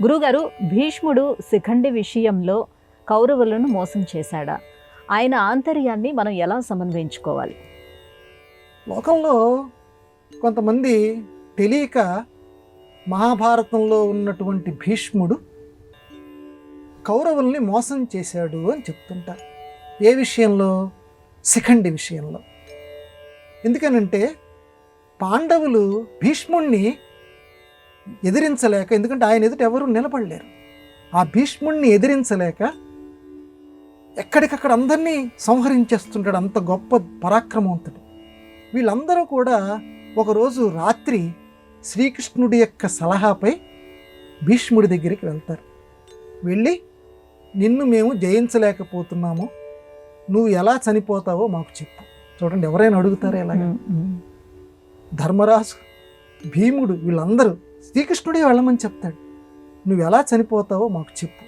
గురుగారు, భీష్ముడు శిఖండి విషయంలో కౌరవులను మోసం చేశాడా? ఆయన ఆంతర్యాన్ని మనం ఎలా సమన్వయించుకోవాలి? లోకంలో కొంతమంది తెలియక మహాభారతంలో ఉన్నటువంటి భీష్ముడు కౌరవుల్ని మోసం చేశాడు అని చెప్తుంటారు. ఏ విషయంలో? శిఖండి విషయంలో. ఎందుకనంటే పాండవులు భీష్ముణ్ణి ఎదిరించలేక, ఎందుకంటే ఆయన ఎదుట ఎవరు నిలబడలేరు, ఆ భీష్ముణ్ణి ఎదిరించలేక ఎక్కడికక్కడ అందరినీ సంహరించేస్తుంటాడు. అంత గొప్ప పరాక్రమవంతుడు. వీళ్ళందరూ కూడా ఒకరోజు రాత్రి శ్రీకృష్ణుడి యొక్క సలహాపై భీష్ముడి దగ్గరికి వెళ్తారు. వెళ్ళి, నిన్ను మేము జయించలేకపోతున్నాము, నువ్వు ఎలా చనిపోతావో మాకు చెప్పు. చూడండి, ఎవరైనా అడుగుతారా ఎలాగ? ధర్మరాజు, భీముడు, వీళ్ళందరూ శ్రీకృష్ణుడే వెళ్ళమని చెప్తాడు. నువ్వు ఎలా చనిపోతావో మాకు చెప్పు,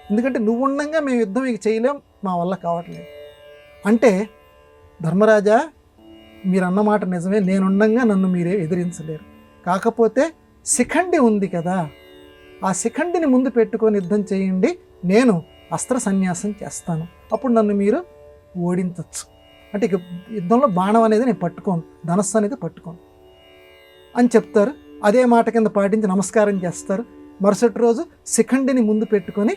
ఎందుకంటే నువ్వు ఉండంగా మేము యుద్ధం ఇక చేయలేం, మా వల్ల కావట్లేదు అంటే, ధర్మరాజా, మీరు అన్నమాట నిజమే, నేనుండంగా నన్ను మీరే ఎదిరించలేరు. కాకపోతే శిఖండి ఉంది కదా, ఆ శిఖండిని ముందు పెట్టుకొని యుద్ధం చేయండి, నేను అస్త్ర సన్యాసం చేస్తాను, అప్పుడు నన్ను మీరు ఓడించవచ్చు. అంటే ఇక యుద్ధంలో బాణం అనేది నేను పట్టుకోను, ధనస్సు అనేది పట్టుకోను అని చెప్తారు. అదే మాట కింద పాటించి నమస్కారం చేస్తారు. మరుసటి రోజు శిఖండిని ముందు పెట్టుకొని,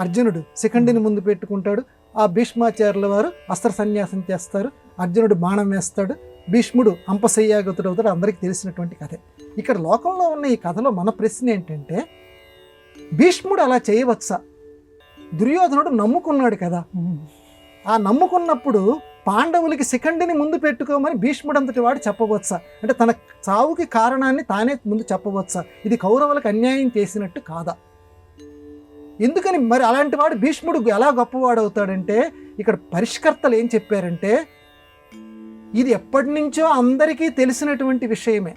అర్జునుడు శిఖండిని ముందు పెట్టుకుంటాడు. ఆ భీష్మాచార్యుల వారు అస్త్ర సన్యాసం చేస్తారు. అర్జునుడు బాణం వేస్తాడు, భీష్ముడు అంపశయ్యాగతుడు అవుతాడు. అందరికీ తెలిసినటువంటి కథే. ఇక్కడ లోకంలో ఉన్న ఈ కథలో మన ప్రశ్న ఏంటంటే, భీష్ముడు అలా చేయవచ్చా? దుర్యోధనుడు నమ్ముకున్నాడు కదా, ఆ నమ్ముకున్నప్పుడు పాండవులకి శిఖండిని ముందు పెట్టుకోమని భీష్ముడు అంతటి వాడు చెప్పవచ్చా? అంటే తన చావుకి కారణాన్ని తానే ముందు చెప్పవచ్చా? ఇది కౌరవులకు అన్యాయం చేసినట్టు కాదా? ఎందుకని మరి అలాంటి వాడు భీష్ముడు ఎలా గొప్పవాడు అవుతాడంటే, ఇక్కడ పరిష్కర్తలు ఏం చెప్పారంటే, ఇది ఎప్పటి నుంచో అందరికీ తెలిసినటువంటి విషయమే.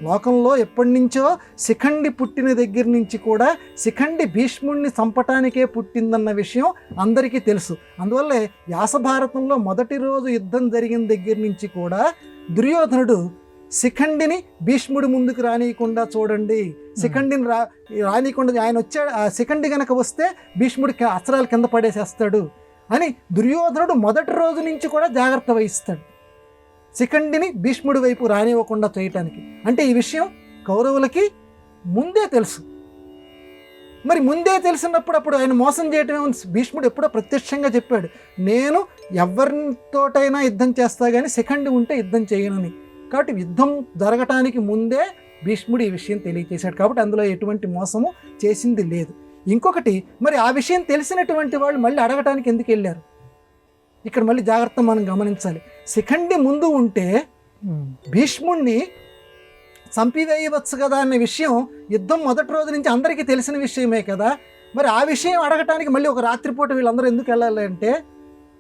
లోకంలో ఎప్పటి నుంచో శిఖండి పుట్టిన దగ్గర నుంచి కూడా శిఖండి భీష్ముడిని చంపటానికే పుట్టిందన్న విషయం అందరికీ తెలుసు. అందువల్లే వ్యాసభారతంలో మొదటి రోజు యుద్ధం జరిగిన దగ్గర నుంచి కూడా దుర్యోధనుడు శిఖండిని భీష్ముడి ముందుకు రానియకుండా చూడండి, శిఖండిని రానియకుండా, ఆయన వచ్చాడు, ఆ శిఖండి కనుక వస్తే భీష్ముడికి అస్త్రాలు కింద పడేసేస్తాడు అని దుర్యోధనుడు మొదటి రోజు నుంచి కూడా జాగ్రత్త వహిస్తాడు, శిఖండిని భీష్ముడి వైపు రానివ్వకుండా చేయటానికి. అంటే ఈ విషయం కౌరవులకి ముందే తెలుసు. మరి ముందే తెలిసినప్పుడు అప్పుడు ఆయన మోసం చేయటం భీష్ముడు ఎప్పుడో ప్రత్యక్షంగా చెప్పాడు, నేను ఎవరితోటైనా యుద్ధం చేస్తా కానీ శిఖండి ఉంటే యుద్ధం చేయనని. కాబట్టి యుద్ధం జరగటానికి ముందే భీష్ముడు ఈ విషయం తెలియచేశాడు. కాబట్టి అందులో ఎటువంటి మోసము చేసింది లేదు. ఇంకొకటి, మరి ఆ విషయం తెలిసినటువంటి వాళ్ళు మళ్ళీ అడగటానికి ఎందుకు వెళ్ళారు? ఇక్కడ మళ్ళీ జాగ్రత్త మనం గమనించాలి. శిఖండి ముందు ఉంటే భీష్ముడిని చంపివేయవచ్చు కదా అనే విషయం యుద్ధం మొదటి రోజు నుంచి అందరికీ తెలిసిన విషయమే కదా. మరి ఆ విషయం అడగటానికి మళ్ళీ ఒక రాత్రిపూట వీళ్ళందరూ ఎందుకు వెళ్ళాలి అంటే,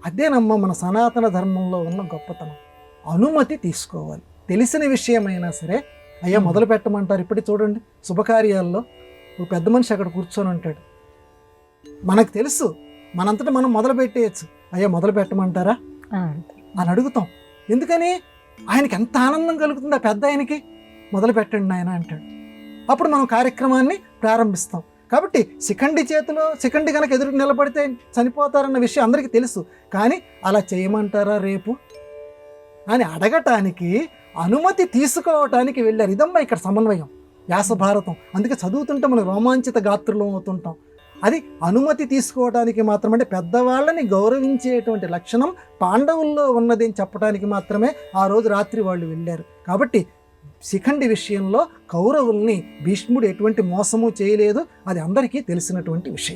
అదేనమ్మా మన సనాతన ధర్మంలో ఉన్న గొప్పతనం. అనుమతి తీసుకోవాలి. తెలిసిన విషయమైనా సరే, అయ్యా మొదలు పెట్టమంటారు. ఇప్పటికి చూడండి, శుభకార్యాల్లో ఒక పెద్ద మనిషి అక్కడ కూర్చొని ఉంటాడు, మనకు తెలుసు, మనంతటా మనం మొదలు పెట్టేయచ్చు, అయ్యా మొదలు పెట్టమంటారా అని అడుగుతాం. ఎందుకని? ఆయనకి ఎంత ఆనందం కలుగుతుంది, ఆ పెద్ద ఆయనకి, మొదలు పెట్టండి ఆయన అంటాడు. అప్పుడు మనం కార్యక్రమాన్ని ప్రారంభిస్తాం. కాబట్టి శిఖండి చేతిలో శిఖండి కనుక ఎదురు నిలబడితే చనిపోతారన్న విషయం అందరికీ తెలుసు. కానీ అలా చేయమంటారా రేపు అని అడగటానికి, అనుమతి తీసుకోవటానికి వెళ్ళారు. ఇదమ్మా ఇక్కడ సమన్వయం, వ్యాసభారతం. అందుకే చదువుతుంటే మనం రోమాంచిత గాత్రులం అవుతుంటాం. అది అనుమతి తీసుకోవడానికి మాత్రం, అంటే పెద్దవాళ్ళని గౌరవించేటువంటి లక్షణం పాండవుల్లో ఉన్నది అని చెప్పడానికి మాత్రమే ఆ రోజు రాత్రి వాళ్ళు వెళ్ళారు. కాబట్టి శిఖండి విషయంలో కౌరవుల్ని భీష్ముడు ఎటువంటి మోసము చేయలేదు, అది అందరికీ తెలిసినటువంటి విషయం.